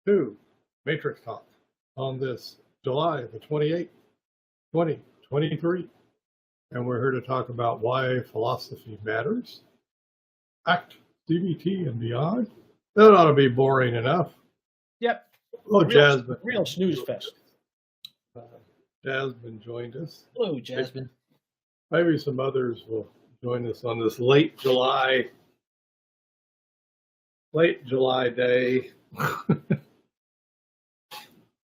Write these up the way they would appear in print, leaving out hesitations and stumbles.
to Matrix Talk on this July the 28th, 2023. And we're here to talk about why philosophy matters, ACT, CBT, and beyond. That ought to be boring enough. Yep. Oh, Jasmine. Real snooze fest. Jasmine joined us. Hello, Jasmine. Maybe some others will join us on this late July day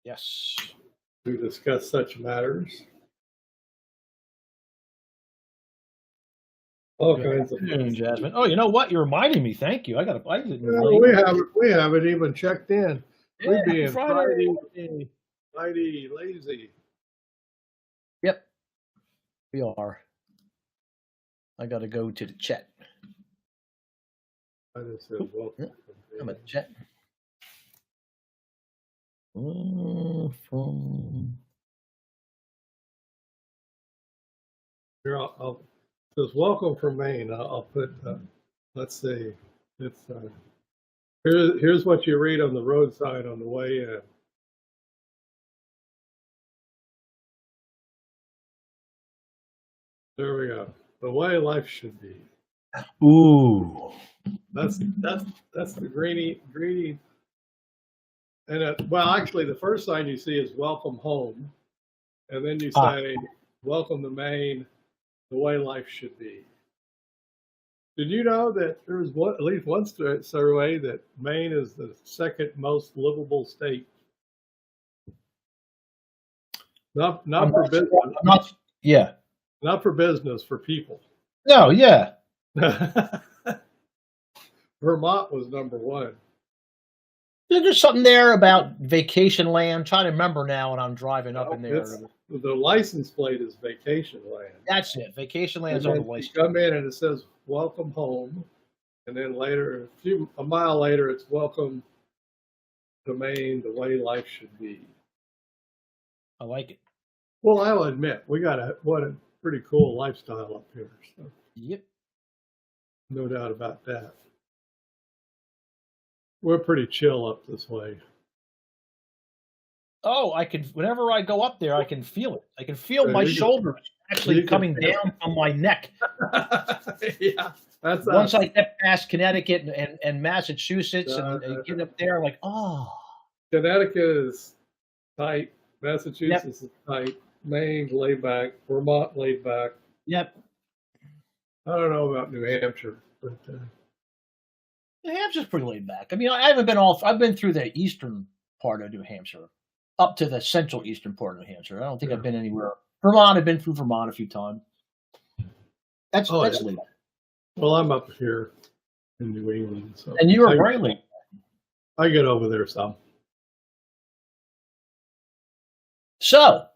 Yes. to discuss such matters. All kinds of things. Jasmine. Oh, you know what? You're reminding me. Thank you. I didn't we haven't even checked in. Yeah, We'd be in Friday. Friday lazy. Yep. We are. I got to go to the chat. I just said welcome. I'm at the chat. Here, I'll says welcome from Maine. I'll put. Let's see. It's here's what you read on the roadside on the way in. There we go. The way life should be. Ooh. That's the greeny. And well, actually, the first sign you see is welcome home, and then you say welcome to Maine, the way life should be. Did you know that there's at least one survey that Maine is the second most livable state? Not for business. Not for business, for people. No, yeah. Vermont was number one. There's something there about vacation land. I'm trying to remember now when I'm driving up in there. The license plate is vacation land. That's it. Vacation land is on the license. You come in and it says welcome home. And then later, a mile later, it's welcome to Maine, the way life should be. I like it. Well, I'll admit, we got a pretty cool lifestyle up here. So. Yep. No doubt about that. We're pretty chill up this way. Oh, whenever I go up there, I can feel it. I can feel my shoulders actually coming down from my neck. Yeah. Once I get past Connecticut and Massachusetts and get up there, like, oh. Connecticut is tight. Massachusetts is tight. Maine, laid back. Vermont, laid back. Yep. I don't know about New Hampshire, but New Hampshire's pretty laid back. I mean, I've been through the eastern part of New Hampshire, up to the central eastern part of New Hampshire. I don't think I've been anywhere. Vermont, I've been through Vermont a few times. That's laid back. Well, I'm up here in New England, so. And you are very laid back. I get over there some. So,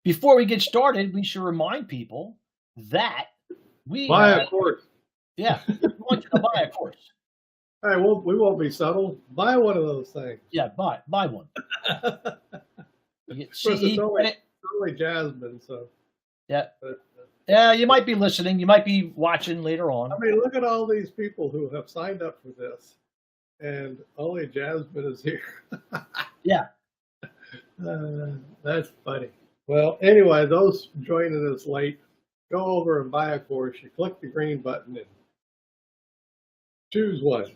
before we get started, we should remind people that we buy a course. Yeah, we want you to buy a course. Hey, we won't be subtle. Buy one of those things. Yeah, buy one. You get CE it's credit. only Jasmine, so. Yeah. But, yeah, you might be listening. You might be watching later on. I mean, look at all these people who have signed up for this, and only Jasmine is here. Yeah. That's funny. Well, anyway, those joining us late, go over and buy a course. You click the green button and choose one.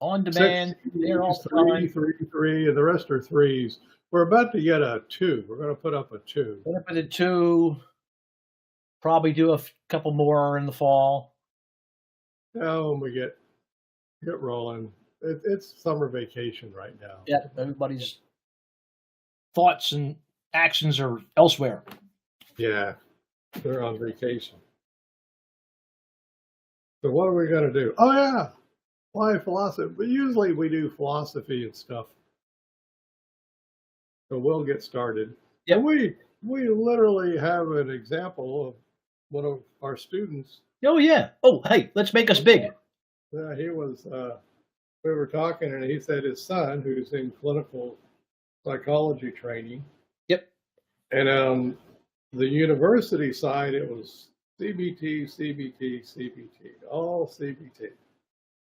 On demand. They're all three, and the rest are threes. We're about to get a 2. We're going to put up a 2. Put up at a 2. Probably do a couple more in the fall. Now when we get rolling, it's summer vacation right now. Yeah, everybody's thoughts and actions are elsewhere. Yeah, they're on vacation. So what are we going to do? Oh, yeah. Why philosophy? But usually we do philosophy and stuff. So we'll get started. Yeah. We literally have an example of one of our students. Oh, yeah. Oh, hey, let's make us big. Yeah, he was, we were talking and he said his son, who's in clinical psychology training. Yep. And on the university side, it was CBT, all CBT.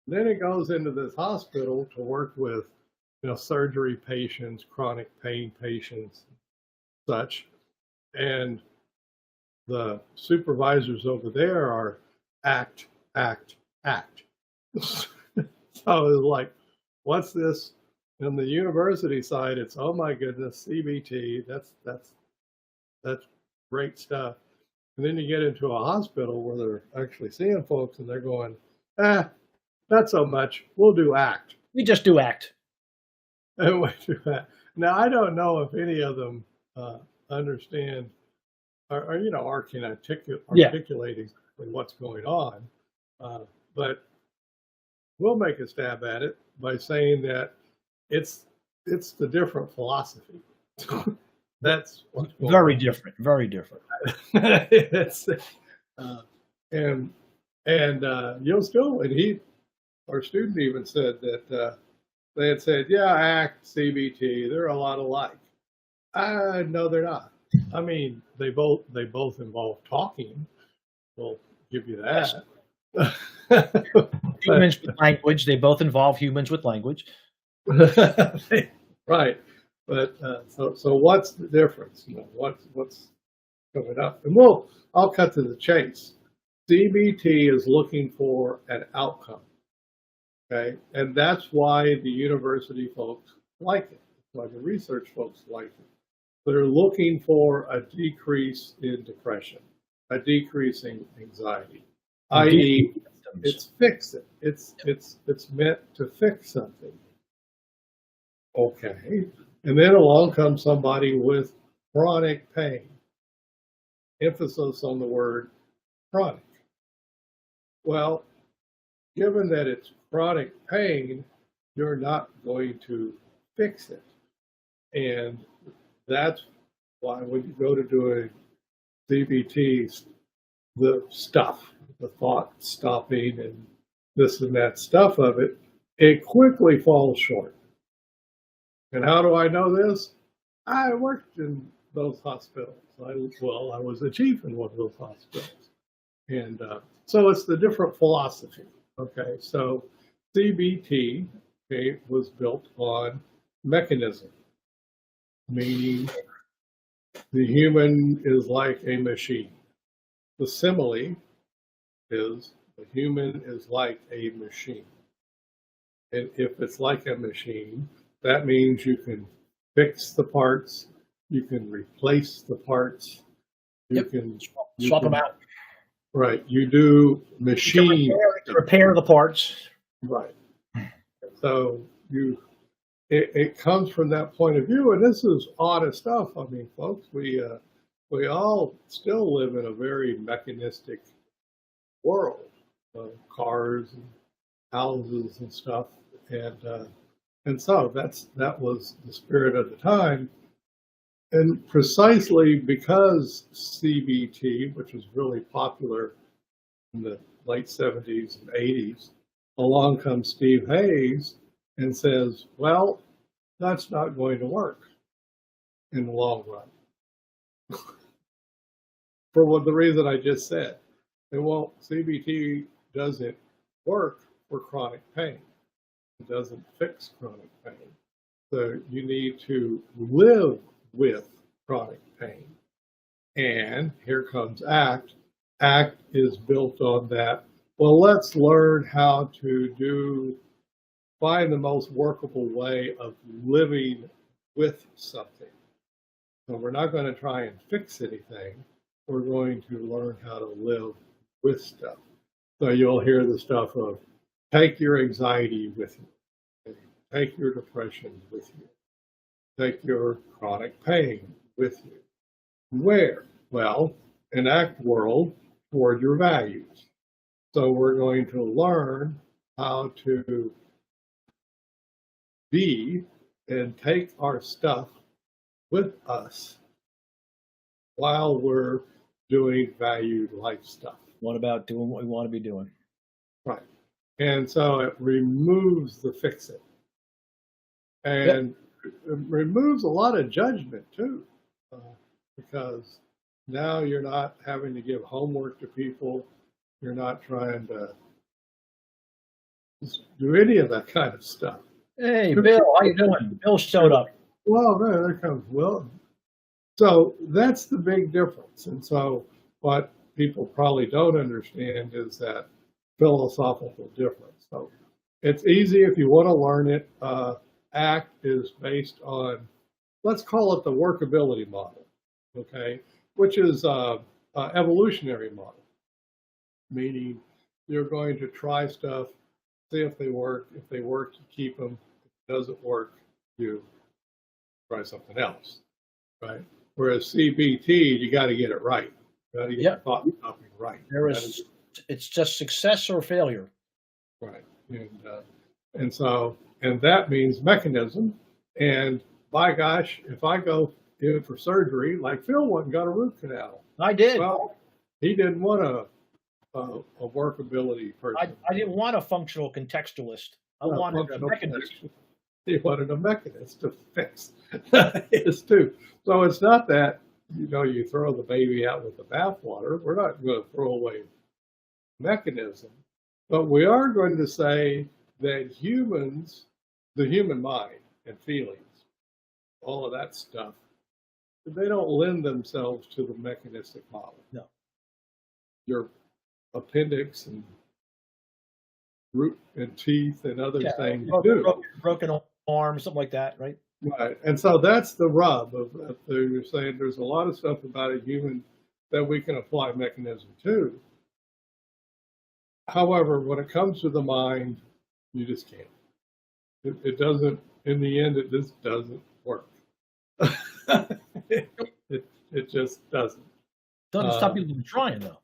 Then it goes into this hospital to work with surgery patients, chronic pain patients, such, and the supervisors over there are act, act, act. So it's like, what's this? On the university side, it's, oh my goodness, CBT, that's great stuff. And then you get into a hospital where they're actually seeing folks and they're going, not so much. We'll do ACT. We just do ACT. And we do that. Now, I don't know if any of them understand or can articulate exactly what's going on. But we'll make a stab at it by saying that it's the different philosophy. That's what's going Very on. different. Very different. It's, and you'll still, and our student even said that they had said, yeah, ACT, CBT, they're a lot alike. No, they're not. I mean, they both involve talking. We'll give you that. Humans with language. They both involve humans with language. Right. But so what's the difference? What's coming up? And I'll cut to the chase. CBT is looking for an outcome. Okay, and that's why the university folks like it. That's why the research folks like it. They're looking for a decrease in depression, a decrease in anxiety, i.e., it's fix it. It's meant to fix something. Okay, and then along comes somebody with chronic pain. Emphasis on the word chronic. Well, given that it's chronic pain, you're not going to fix it. And that's why when you go to doing CBT, the stuff, the thought stopping and this and that stuff of it, it quickly falls short. And how do I know this? I worked in those hospitals. I was a chief in one of those hospitals. And so it's the different philosophy. Okay, so CBT was built on mechanism, meaning the human is like a machine. The simile is the human is like a machine. And if it's like a machine, that means you can fix the parts, you can replace the parts, you can swap them out. Right, you do machine repair the parts. Right. So it comes from that point of view, and this is honest stuff. I mean, folks, we all still live in a very mechanistic world, cars and houses and stuff, and so that was the spirit of the time, and precisely because CBT, which was really popular in the late 70s and 80s. Along comes Steve Hayes and says, well, that's not going to work in the long run. For the reason I just said. And well, CBT doesn't work for chronic pain. It doesn't fix chronic pain. So you need to live with chronic pain. And here comes ACT. ACT is built on that. Well, let's learn how to find the most workable way of living with something. So we're not going to try and fix anything. We're going to learn how to live with stuff. So you'll hear the stuff of take your anxiety with you, take your depression with you, take your chronic pain with you. Where? Well, in ACT world, toward your values. So we're going to learn how to be and take our stuff with us while we're doing valued life stuff. What about doing what we want to be doing? Right. And so it removes the fix it. And it removes a lot of judgment too, because now you're not having to give homework to people. You're not trying to do any of that kind of stuff. Hey, Bill, how you doing? Bill showed up. Well, there comes Will. So that's the big difference. And so what people probably don't understand is that philosophical difference. So it's easy if you want to learn it. ACT is based on, let's call it the workability model, okay, which is evolutionary model, meaning you're going to try stuff, see if they work. If they work, you keep them. If it doesn't work, you try something else, right? Whereas CBT, you got to get it right. You got to get Yep. the thought stopping right. It's just success or failure. Right. And so, and that means mechanism. And by gosh, if I go in for surgery, like Phil went and got a root canal. I did. Well, he didn't want a workability person. I didn't want a functional contextualist. I wanted a mechanism. He wanted a mechanism to fix his tooth. So it's not that, you throw the baby out with the bathwater. We're not going to throw away mechanism, but we are going to say that humans, the human mind and feelings, all of that stuff, they don't lend themselves to the mechanistic model. No. Your appendix and root and teeth and other things broken arm, something like that, right? Right. And so that's the rub of you're saying there's a lot of stuff about a human that we can apply mechanism to. It when it comes to the mind, you just can't. It doesn't, in the end, it just doesn't work. it just doesn't. Doesn't stop people from trying, though.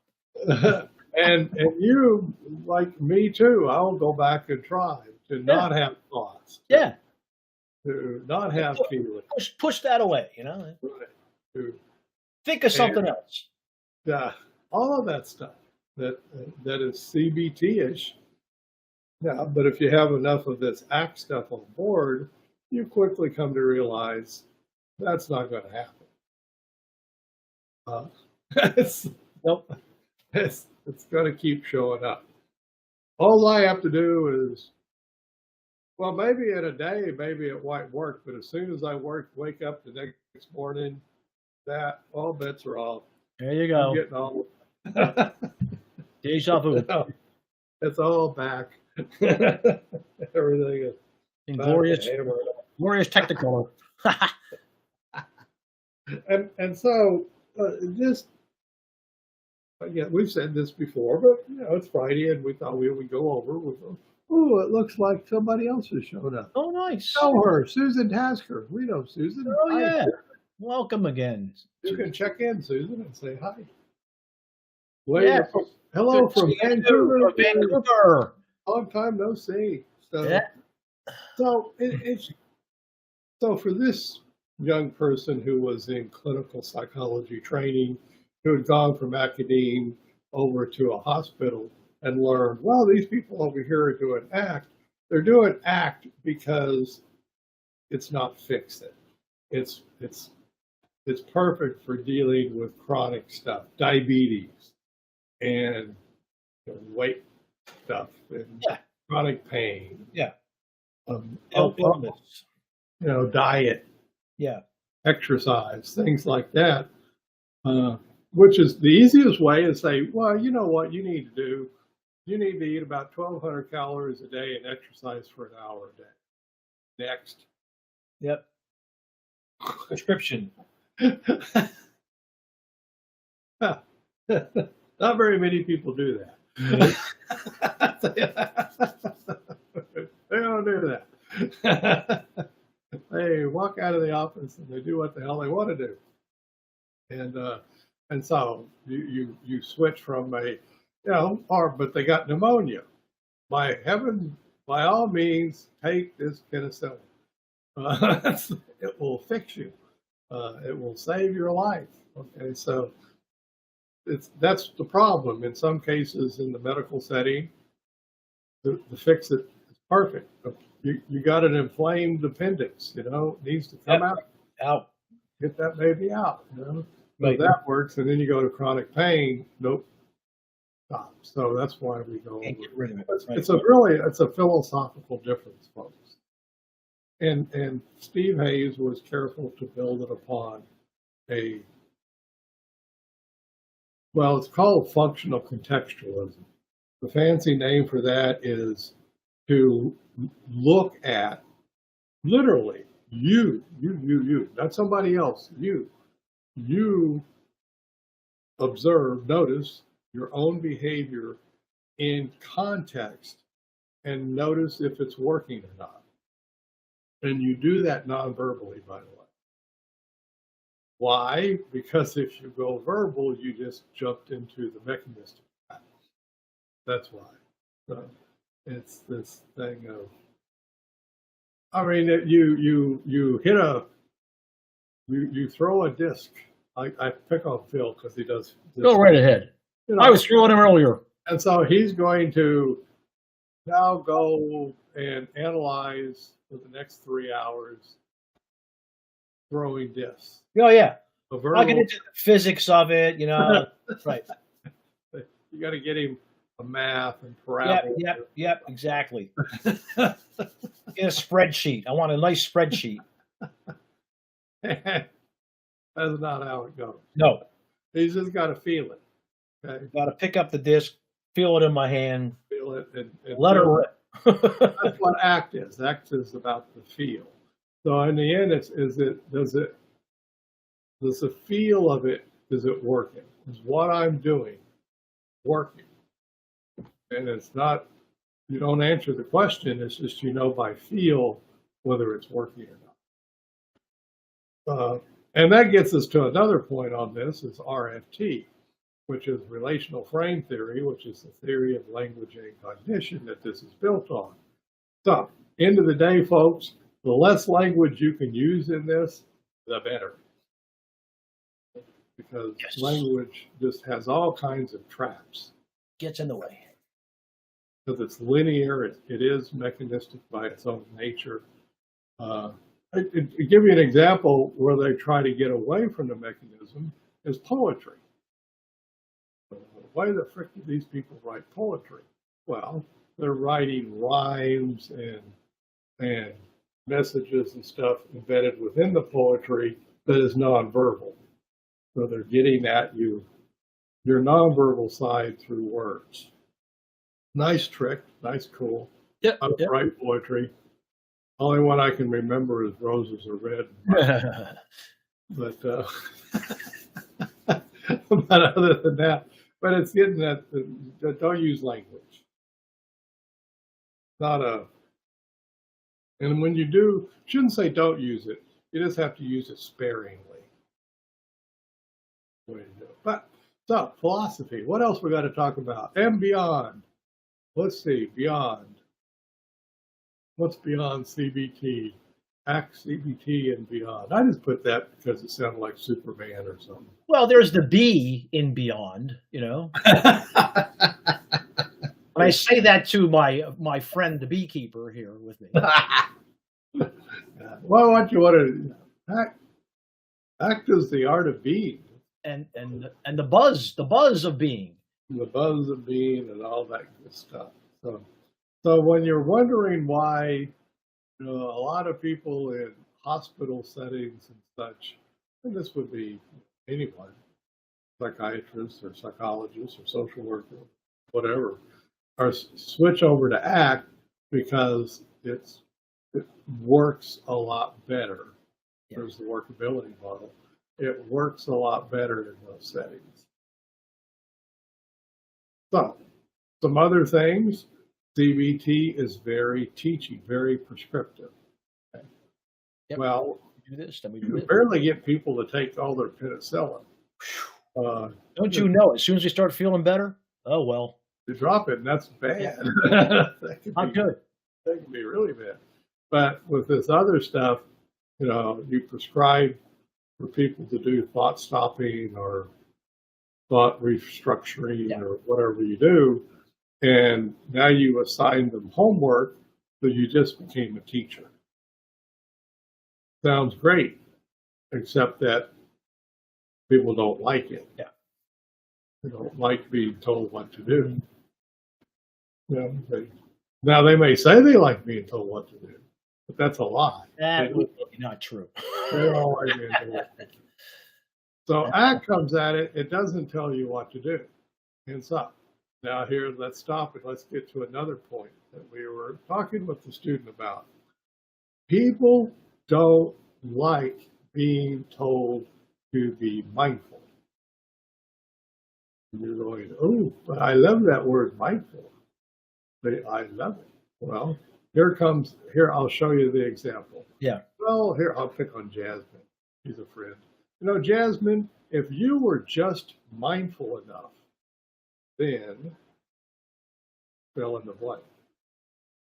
and you, like me too, I'll go back and try to not have thoughts. Yeah. To not have feelings. Push that away, Right. Think of something else. Yeah, all of that stuff that is CBT-ish. Yeah, but if you have enough of this ACT stuff on board, you quickly come to realize that's not going to happen. It's going to keep showing up. All I have to do is, well, maybe in a day, maybe it might work, but as soon as I wake up the next morning, that all bets are off. There you go. I'm getting all Deja vu. It's all back. Everything is glorious Technicolor. and so just we've said this before, but it's Friday and we thought we would go over. Oh, it looks like somebody else has shown up. Oh, nice. Know her, Susan Tasker. We know Susan. Oh, yeah. Welcome again. You can check in, Susan, and say hi. Yes. Hello from Vancouver. Long time no see. So so for this young person who was in clinical psychology training, who had gone from academia over to a hospital and learned, well, these people over here are doing ACT. They're doing ACT because it's not fixed. It's perfect for dealing with chronic stuff, diabetes and weight stuff and chronic pain. Yeah. Diet. Yeah. Exercise, things like that. Which is the easiest way to say, well, you know what you need to do? You need to eat about 1,200 calories a day and exercise for an hour a day. Next. Yep. Prescription. Not very many people do that. They don't do that. They walk out of the office and they do what the hell they want to do. And so you switch from but they got pneumonia. By heaven, by all means, take this penicillin. It will fix you. It will save your life. Okay, so that's the problem. In some cases, in the medical setting, the fix it is perfect. You got an inflamed appendix. It needs to come out. Get that baby out. So that works, and then you go to chronic pain. Nope. Stop. So that's why we go. Can't get rid of it. It's a philosophical difference, folks. and Steve Hayes was careful to build it upon well, it's called functional contextualism. The fancy name for that is to look at literally you, not somebody else, you observe, notice your own behavior in context and notice if it's working or not. And you do that non-verbally, by the way. Why? Because if you go verbal, you just jumped into the mechanistic path. That's why. So it's this thing of, I mean, you hit you throw a disc. I pick on Phil because he does. Go right ahead. You know, I was throwing him earlier. and so he's going to now go and analyze for the next 3 hours throwing discs. Oh yeah. A I'll get into the physics of it, you know. Right. You got to get him a math and Yep, parabola. yep, exactly. Get a spreadsheet. I want a nice spreadsheet. That's not how it goes. No, He's just got to feel it. Okay, got to pick up the disc, feel it in my hand, feel it, and let her feel rip. it. That's what ACT is. ACT is about the feel. So in the end, does the feel of it, is it working? Is what I'm doing working? And it's not, you don't answer the question, it's just you know by feel whether it's working or not. And that gets us to another point on this, is RFT, which is relational frame theory, which is the theory of language and cognition that this is built on. So, end of the day, folks, the less language you can use in this, the better. Because Yes. language just has all kinds of traps. Gets in the way. Because it's linear, it is mechanistic by its own nature. To give you an example where they try to get away from the mechanism is poetry. Why the frick do these people write poetry? Well, they're writing rhymes and messages and stuff embedded within the poetry that is nonverbal. So they're getting at your nonverbal side through words. Nice trick, nice, cool. Yep. I write poetry. Only one I can remember is Roses Are Red. But but other than that, but it's getting that don't use language. Not a, and when you do, shouldn't say don't use it. You just have to use it sparingly. Way to do it. But so philosophy. What else we got to talk about? And beyond. Let's see, beyond. What's beyond CBT? ACT, CBT, and beyond. I just put that because it sounded like Superman or something. Well, there's the B in beyond, you know. And I say that to my friend, the beekeeper here with me. Well, what you want to act is the art of being. And the buzz of being. The buzz of being and all that good stuff. So when you're wondering why, a lot of people in hospital settings and such, and this would be anyone, psychiatrists or psychologists or social worker, whatever, are switch over to ACT because it works a lot better. Yeah. There's the workability model. It works a lot better in those settings. So, some other things. CBT is very teachy, very prescriptive. Okay. Yep. Well, We do this, then we do you this. barely get people to take all their penicillin. Don't you know? As soon as you start feeling better, oh well. You drop it, and that's bad. Not good. That can be really bad. But with this other stuff, you prescribe for people to do thought stopping or thought restructuring or whatever you do. And now you assign them homework, so you just became a teacher. Sounds great, except that people don't like it. Yeah. They don't like being told what to do. Now they may say they like being told what to do. but that's a lie. That would be not true. They're always into it. So ACT comes at it. It doesn't tell you what to do. And so now here, let's stop and let's get to another point that we were talking with the student about. People don't like being told to be mindful. And you're going, oh, but I love that word mindful. I love it. Well, here, I'll show you the example. Yeah. Well, here, I'll pick on Jasmine. She's a friend. You know, Jasmine, if you were just mindful enough, then fill in the blank.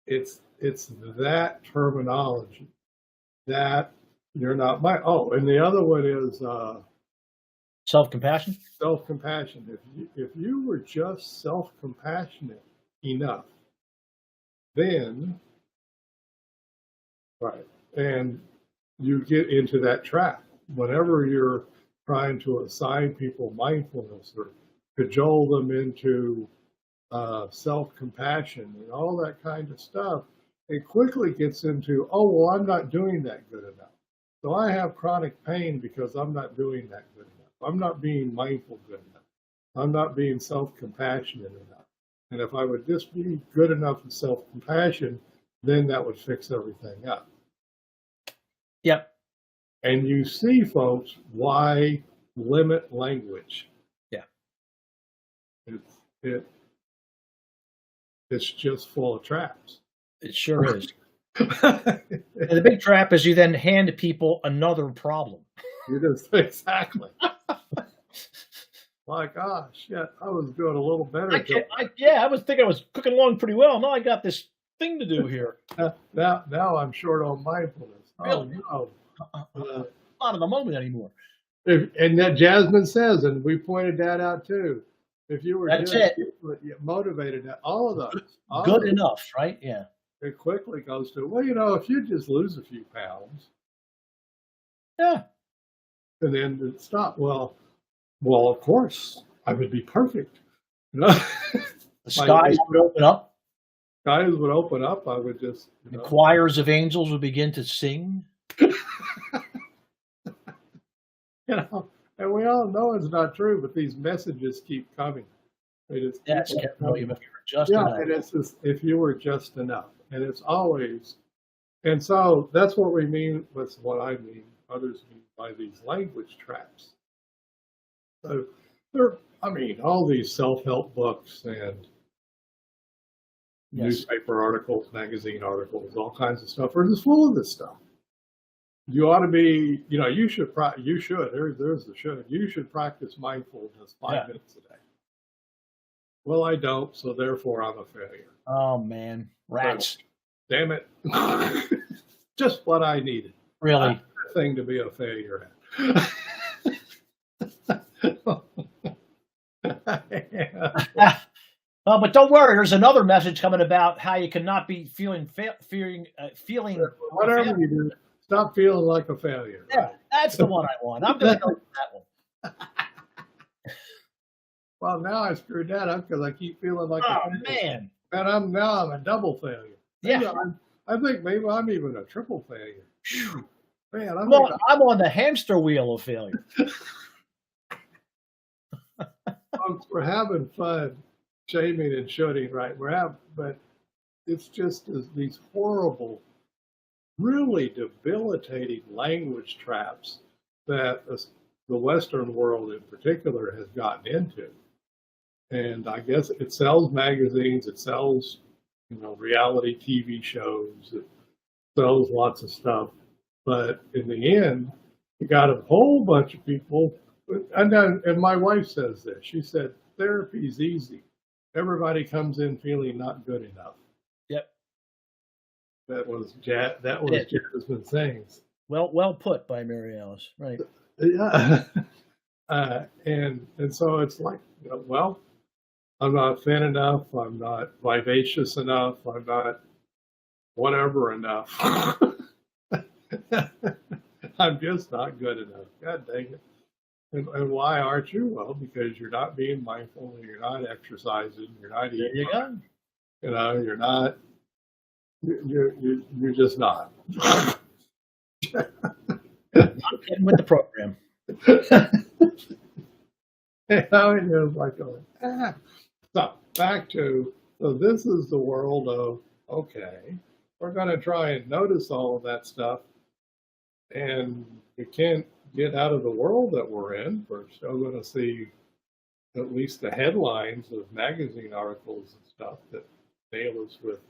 It's that terminology that you're not mind. Oh, and the other one is self-compassion. Self-compassion. If you were just self-compassionate enough, then right, and you get into that trap. Whenever you're trying to assign people mindfulness or cajole them into self-compassion and all that kind of stuff, it quickly gets into, oh, well, I'm not doing that good enough. So I have chronic pain because I'm not doing that good enough. I'm not being mindful good enough. I'm not being self-compassionate enough. And if I would just be good enough with self-compassion, then that would fix everything up. Yep. And you see, folks, why limit language. Yeah. It's just full of traps. It sure is. And the big trap is you then hand people another problem. You just exactly. Like, oh shit, I was doing a little better. I was thinking I was cooking along pretty well. Now I got this thing to do here. Now I'm short on mindfulness. Really? Oh no. Not in the moment anymore. And that Jasmine says, and we pointed that out too. If you were motivated, all of those. Good enough, right? Yeah. It quickly goes to, well, you know, if you just lose a few pounds. Yeah. And then it stopped. Well, of course, I would be perfect. You know? The skies would open up. Skies would open up. I would just. The choirs of angels would begin to sing. You know, and we all know it's not true, but these messages keep coming. They just keep coming. If you were just enough. And it's just, if you were just enough. And it's always, and so that's what we mean, that's what I mean, others mean by these language traps. So all these self-help books and newspaper articles, magazine articles, all kinds of stuff are just full of this stuff. You ought to be, you should practice mindfulness 5 minutes a day. Well, I don't, so therefore I'm a failure. Oh man, rats. So, damn it. Just what I needed. Really? Thing to be a failure at. But don't worry. There's another message coming about how you cannot be feeling. Whatever you do, stop feeling like a failure. Yeah, right? That's the one I want. I'm going to go with that one. Well, now I screwed that up because I keep feeling like a failure. Man. And I'm a double failure. Yeah. I think maybe I'm even a triple failure. Man, I'm on the hamster wheel of failure. Folks, we're having fun shaming and shooting, right? But it's just these horrible, really debilitating language traps that the Western world in particular has gotten into. And I guess it sells magazines, it sells, reality TV shows, it sells lots of stuff. But in the end, you got a whole bunch of people. And my wife says this. She said, therapy's easy. Everybody comes in feeling not good enough. Yep. That was Jasmine Sings. Well put by Mary Alice. Right. Yeah. And so it's like, well, I'm not thin enough. I'm not vivacious enough. I'm not whatever enough. I'm just not good enough. God dang it. And why aren't you? Well, because you're not being mindful, and you're not exercising, you're not eating. There you go. You're not. You're just not. I'm getting with the program. It's like going, ah. So back to, so this is the world of, okay, we're going to try and notice all of that stuff, and we can't get out of the world that we're in. We're still going to see at least the headlines of magazine articles and stuff that nail us with,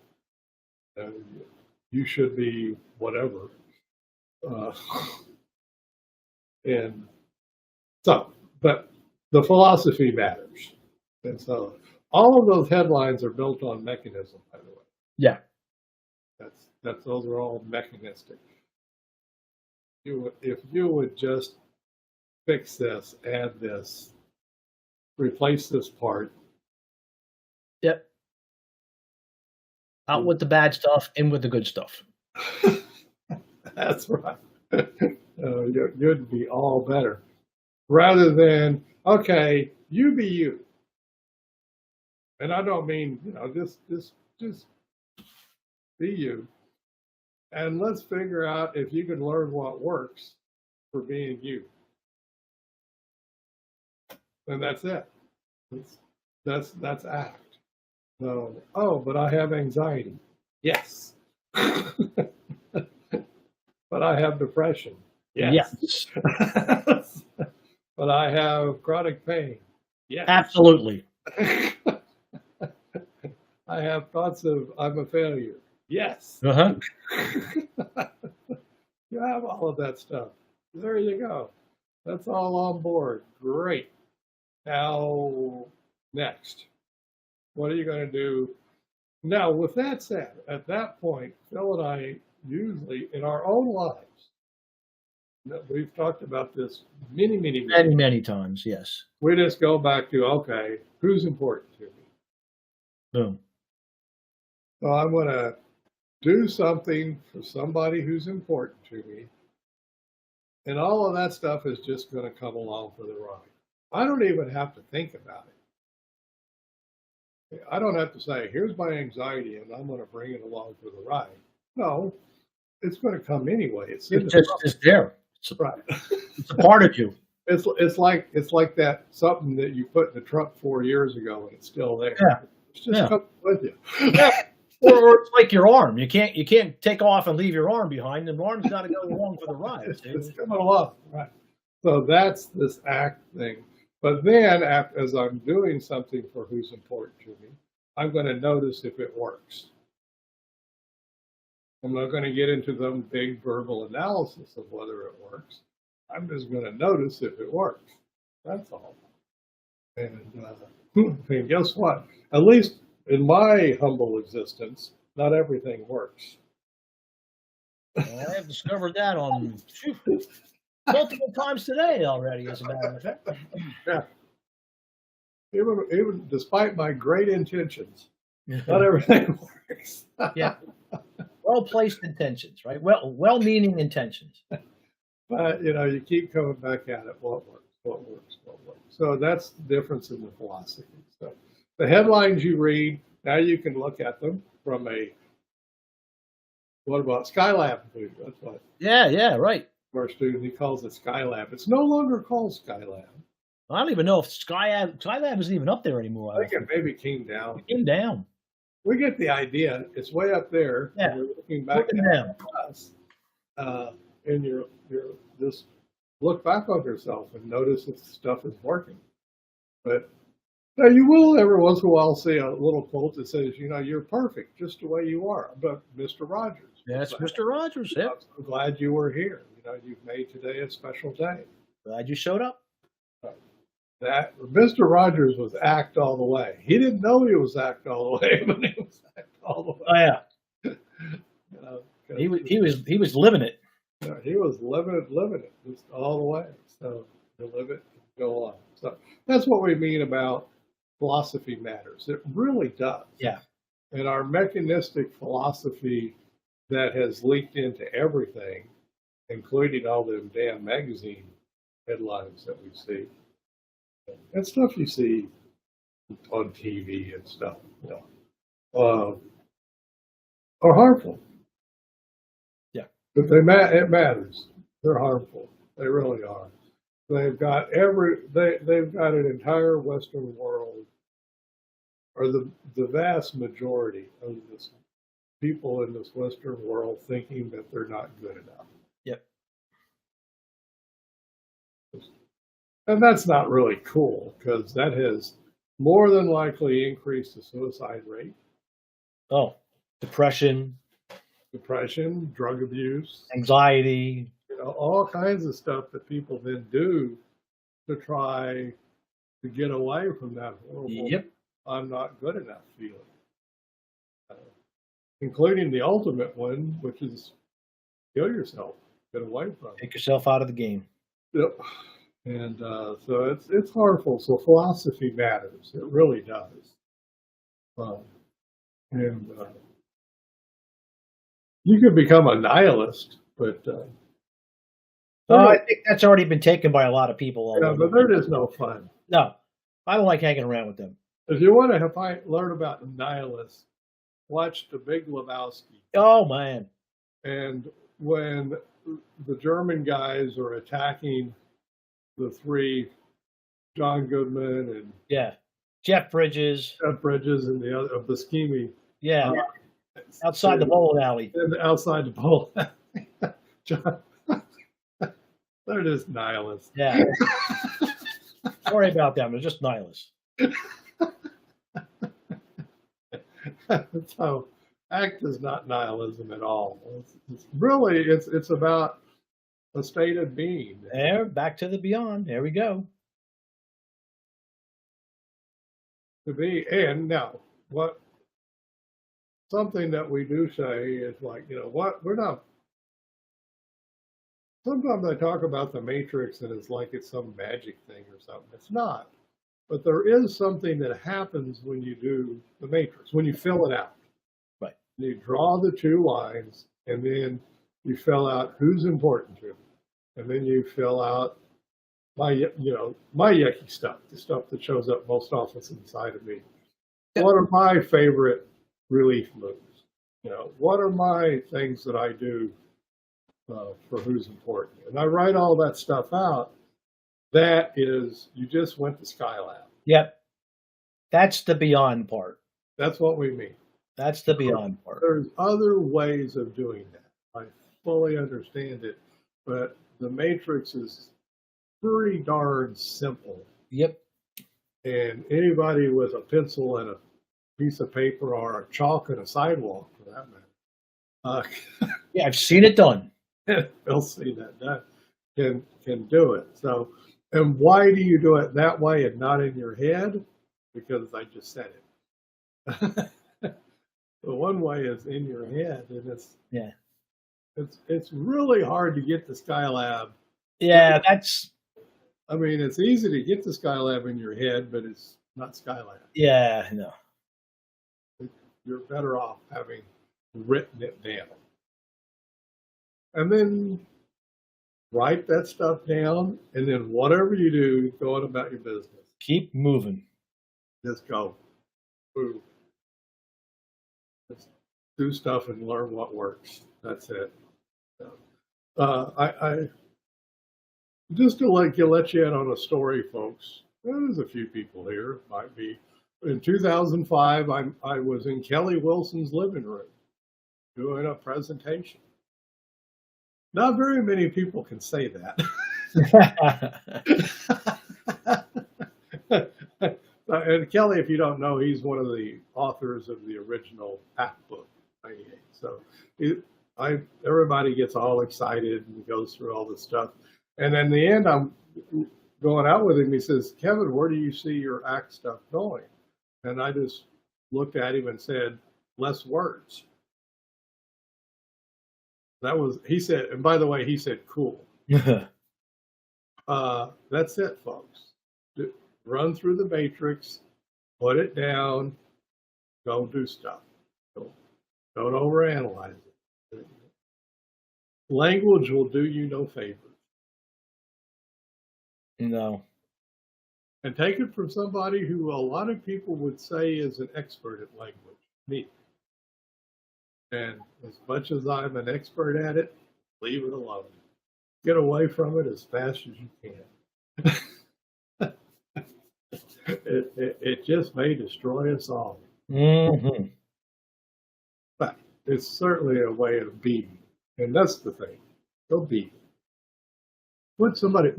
you should be whatever. And so, but the philosophy matters. And so all of those headlines are built on mechanism, by the way. Yeah. Those are all mechanistic. If you would just fix this, add this, replace this part. Yep. Out with the bad stuff, in with the good stuff. That's right. You'd be all better. Rather than, okay, you be you. And I don't mean, just be you. And let's figure out if you can learn what works for being you. And that's it. That's act. So, oh, but I have anxiety. Yes. But I have depression. Yes. But I have chronic pain. Yes. Absolutely. I have thoughts of I'm a failure. Yes. Uh-huh. You have all of that stuff. There you go. That's all on board. Great. Now, next. What are you going to do? Now, with that said, at that point, Phil and I usually, in our own lives, we've talked about this many times, yes. We just go back to, okay, who's important to me? Boom. So I'm going to do something for somebody who's important to me. And all of that stuff is just going to come along for the ride. I don't even have to think about it. I don't have to say, here's my anxiety and I'm going to bring it along for the ride. No, it's going to come anyway. It's there. Right. It's a part of you. It's like that something that you put in the trunk 4 years ago and it's still there. Yeah. It's just coming with you. Yeah. Or it's like your arm. You can't take off and leave your arm behind. The arm's got to go along for the ride. It's coming along, right? So that's this act thing. But then, as I'm doing something for who's important to me, I'm going to notice if it works. I'm not going to get into some big verbal analysis of whether it works. I'm just going to notice if it works. That's all. And guess what? At least in my humble existence, not everything works. Well, I have discovered that on multiple times today already, as a matter of fact. Yeah. Even despite my great intentions, not everything works. Yeah. Well-placed intentions, right? Well-meaning intentions. But, you keep coming back at it. What works? So that's the difference in the philosophy. So the headlines you read, now you can look at them from what about Skylab? That's what. Yeah, right. Our student, he calls it Skylab. It's no longer called Skylab. I don't even know if Skylab isn't even up there anymore. I think it maybe came down. It came down. We get the idea. It's way up there. Yeah. We're looking back at us. And you're just look back on yourself and notice if stuff is working. But now you will every once in a while see a little quote that says, you're perfect just the way you are. But Mr. Rogers. Yes, Mr. Rogers. Yeah. I'm glad you were here. You've made today a special day. Glad you showed up. That Mr. Rogers was act all the way. He didn't know he was act all the way, but he was act all the way. Oh yeah. He was living it. He was living it just all the way. So to live it, go on. So that's what we mean about philosophy matters. It really does. Yeah. And our mechanistic philosophy that has leaked into everything, including all them damn magazine headlines that we see, and stuff you see on TV and stuff, are harmful. Yeah. But it matters. They're harmful. They really are. They've got they've got an entire Western world, or the vast majority of this people in this Western world thinking that they're not good enough. Yep. And that's not really cool, because that has more than likely increased the suicide rate. Oh, depression, Drug abuse, anxiety. all kinds of stuff that people then do to try to get away from that horrible Yep. I'm not good enough feeling. Including the ultimate one, which is kill yourself, get away from it. Take yourself out of the game. Yep. And so it's harmful. So philosophy matters. It really does. And you could become a nihilist, but I think that's already been taken by a lot of people. but they're just no fun. No, I don't like hanging around with them. If you want to learn about nihilists, watch The Big Lebowski. Oh man! And when the German guys are attacking the three, John Goodman and Jeff Bridges, and the other Buscemi. Outside the bowling alley. Outside the bowling alley. John, they're just nihilists. Yeah. Sorry about them. They're just nihilists. So, ACT is not nihilism at all. It's really it's about a state of being. There, back to the beyond. There we go. To be, and now something that we do say is like, we're not. Sometimes I talk about the Matrix and it's like it's some magic thing or something. It's not. But there is something that happens when you do the Matrix, when you fill it out. Right. You draw the two lines, and then you fill out who's important to you. And then you fill out my yucky stuff, the stuff that shows up most often inside of me. What are my favorite relief moves? What are my things that I do for who's important? And I write all that stuff out. That is, you just went to Skylab. Yep. That's the beyond part. That's what we mean. That's the beyond part. There's other ways of doing that. I fully understand it, but the Matrix is pretty darn simple. Yep. And anybody with a pencil and a piece of paper or a chalk and a sidewalk, for that matter, yeah, I've seen it done. They'll see that done. Can do it. So, and why do you do it that way and not in your head? Because I just said it. The one way is in your head, and it's really hard to get to Skylab. Yeah, I mean, it's easy to get to Skylab in your head, but it's not Skylab. Yeah, no. You're better off having written it down. And then write that stuff down, and then whatever you do, go on about your business. Keep moving. Just go. Move. Just do stuff and learn what works. That's it. I just to let you in on a story, folks. There's a few people here. Might be. In 2005, I was in Kelly Wilson's living room doing a presentation. Not very many people can say that. And Kelly, if you don't know, he's one of the authors of the original ACT book, 98. So everybody gets all excited and goes through all this stuff. And in the end, I'm going out with him. He says, "Kevin, where do you see your ACT stuff going?" And I just looked at him and said, "Less words." He said, and by the way, he said, "Cool." That's it, folks. Run through the matrix, put it down, go do stuff. Don't overanalyze it. Language will do you no favors. No. And take it from somebody who a lot of people would say is an expert at language, me. And as much as I'm an expert at it, Leave it alone. Get away from it as fast as you can. It just may destroy us all. Mm-hmm. But it's certainly a way of being. And that's the thing. Go be. Put somebody,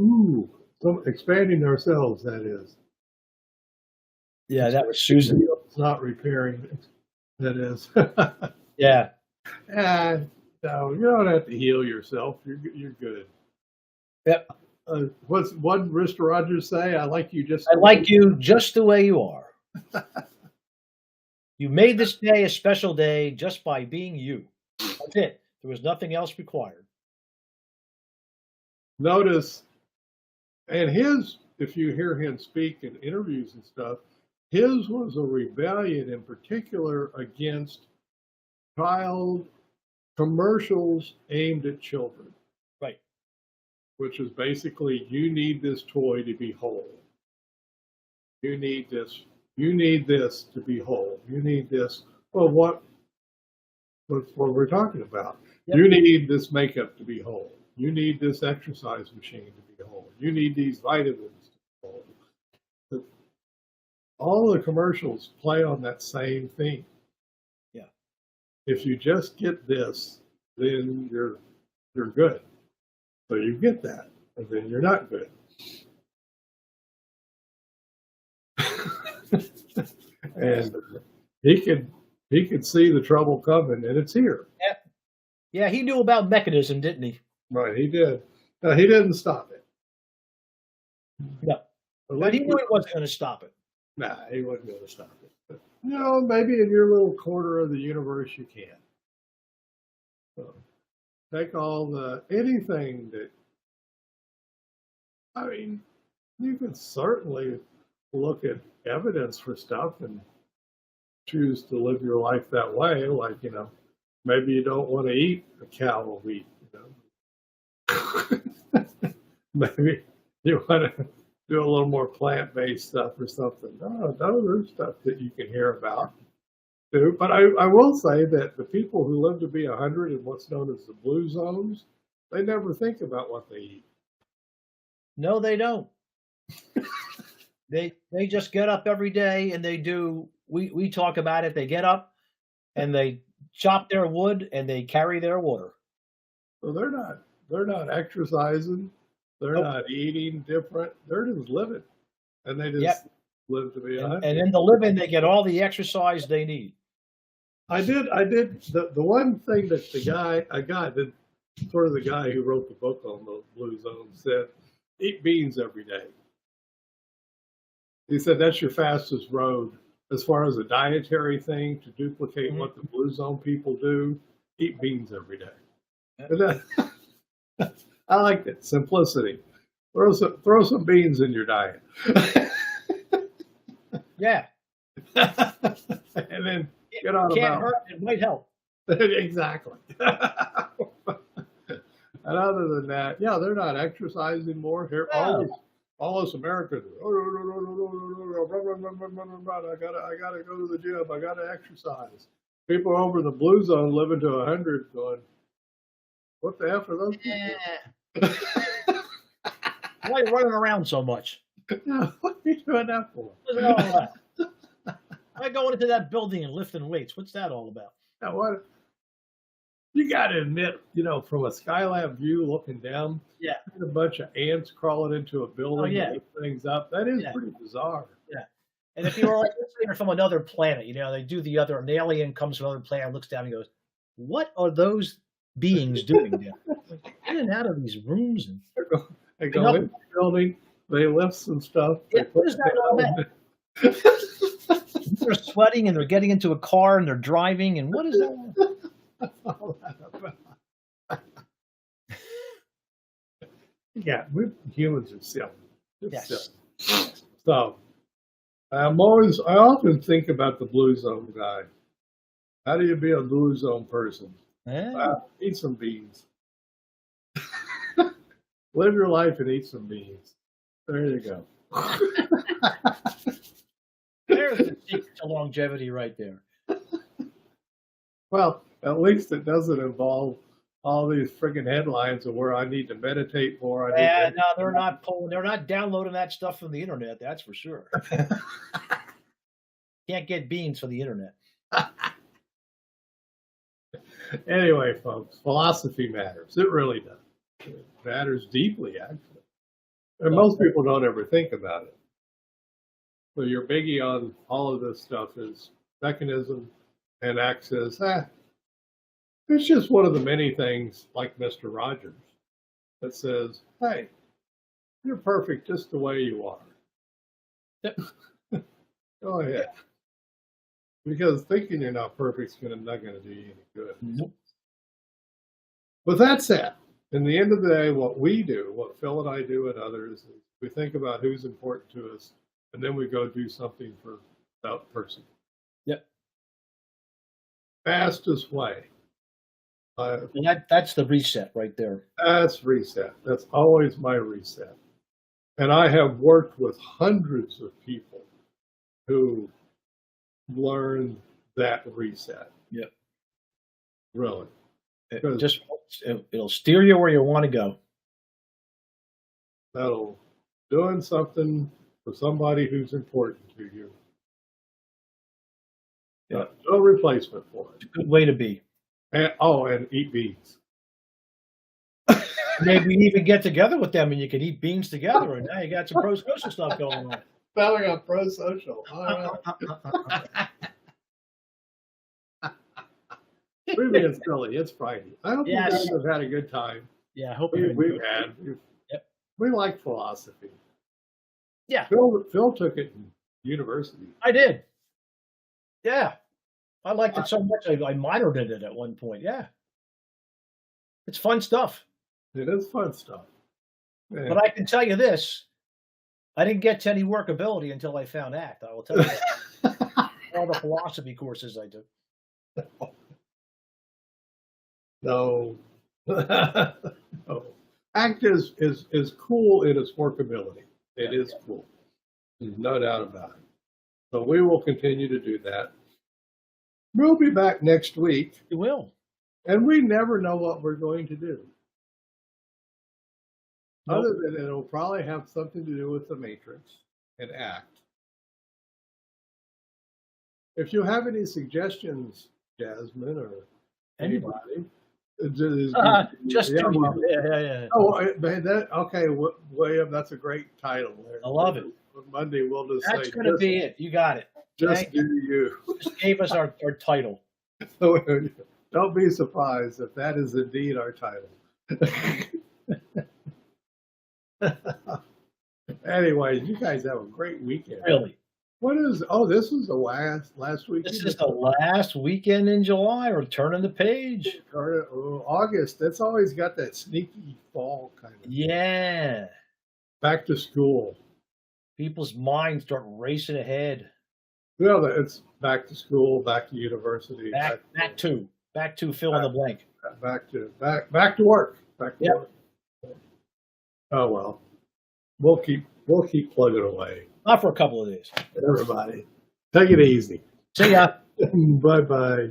expanding ourselves, that is. Yeah, that was Susan. It's not repairing, that is. Yeah. No, you don't have to heal yourself. You're good. Yep. What Mr. Rogers say? I like you just. I like you just the way you are. You made this day a special day just by being you. That's it. There was nothing else required. Notice, and if you hear him speak in interviews and stuff, his was a rebellion in particular against child commercials aimed at children. Right. Which is basically, you need this toy to be whole. You need this. You need this to be whole. You need this. Well, what we're talking about. Yep. You need this makeup to be whole. You need this exercise machine to be whole. You need these vitamins to be whole. But all the commercials play on that same thing. Yeah. If you just get this, then you're good. So you get that, and then you're not good. And he could see the trouble coming, and it's here. Yeah, he knew about mechanism, didn't he? Right, he did. No, he didn't stop it. No, but he knew he wasn't going to stop it. Nah, he wasn't going to stop it. But, maybe in your little corner of the universe you can. So, take anything that. I mean, you can certainly look at evidence for stuff and choose to live your life that way. Like, maybe you don't want to eat a cow a week. Maybe you want to do a little more plant-based stuff or something. No, there's stuff that you can hear about too. But I will say that the people who live to be 100 in what's known as the blue zones, they never think about what they eat. No, they don't. They just get up every day and they do. We talk about it. They get up and they chop their wood and they carry their water. So they're not exercising. They're not eating different. They're just living, and they just live to be 100. And in the living, they get all the exercise they need. I did. The one thing that the guy who wrote the book on the blue zones said, eat beans every day. He said that's your fastest road as far as a dietary thing to duplicate what the blue zone people do. Eat beans every day. I like that simplicity. Throw some beans in your diet. Yeah. And then get on Can't hurt. It might help. Exactly. And other than that, they're not exercising more. Here, all us Americans. I gotta go to the gym. I gotta exercise. People over in the blue zone living to 100 going, what the F are those people? Why are you running around so much? What are you doing that for? What's it all about? Why going into that building and lifting weights? What's that all about? Now, what? You got to admit, from a Skylab view looking down, a bunch of ants crawling into a building and lift things up. That is pretty bizarre. Yeah. And if you were like, let's say you're from another planet, they do the other, an alien comes from another planet, looks down and goes, what are those beings doing there? Like, in and out of these rooms. And they go in the building, they lift some stuff. Yeah, what is that all about? They're sweating and they're getting into a car and they're driving. And what is that? We humans are silly. Yes. Silly. So I often think about the blue zone guy. How do you be a blue zone person? Eat some beans. Live your life and eat some beans. There you go. There's the secret to longevity right there. Well, at least it doesn't involve all these friggin' headlines of where I need to meditate more. I need Yeah, to no, they're not downloading that stuff from the internet, that's for sure. Can't get beans from the internet. Anyway, folks, philosophy matters. It really does. It matters deeply, actually. And most people don't ever think about it. So your biggie on all of this stuff is mechanism and access. It's just one of the many things, like Mr. Rogers, that says, hey, you're perfect just the way you are. Yep. Go ahead. Because thinking you're not perfect is not going to do you any good. Nope. With that said, in the end of the day, what we do, what Phil and I do and others, is we think about who's important to us, and then we go do something for that person. Yep. Fastest way. And that's the reset right there. That's reset. That's always my reset. And I have worked with hundreds of people who learned that reset. Yep. Really. It'll steer you where you want to go. That'll doing something for somebody who's important to you. Yeah. No replacement for it. It's a good way to be. And eat beans. Maybe even get together with them and you can eat beans together, and now you got some pro-social stuff going on. Spelling on pro-social. We're being silly. It's Friday. I hope you guys have had a good time. Yeah, I hope We've had. Yep. We like philosophy. Yeah. Phil took it in university. I did. Yeah. I liked it so much I minored in it at one point. Yeah. It's fun stuff. It is fun stuff. Man. But I can tell you this, I didn't get to any workability until I found ACT. I will tell you that. All the philosophy courses I took. No. No. ACT is cool in its workability. It is cool. There's no doubt about it. So we will continue to do that. We'll be back next week. You will. And we never know what we're going to do. Nope. Other than it'll probably have something to do with the Matrix and ACT. If you have any suggestions, Jasmine or anybody, just yeah, well, yeah. Oh, okay, William, that's a great title. There. I love it. Monday we'll just That's say, going to be it. You got it. Just do you. Just gave us our title. Don't be surprised if that is indeed our title. Anyway, you guys have a great weekend. Really? This is the last weekend. This is the last weekend in July. We're turning the page. August, that's always got that sneaky fall kind of. Yeah. Back to school. People's minds start racing ahead. Well, it's back to school, back to university. Back to fill in the blank. Back to work. Back to work. Oh well. We'll keep plugging away. Not for a couple of days. Everybody, take it easy. See ya. Bye-bye.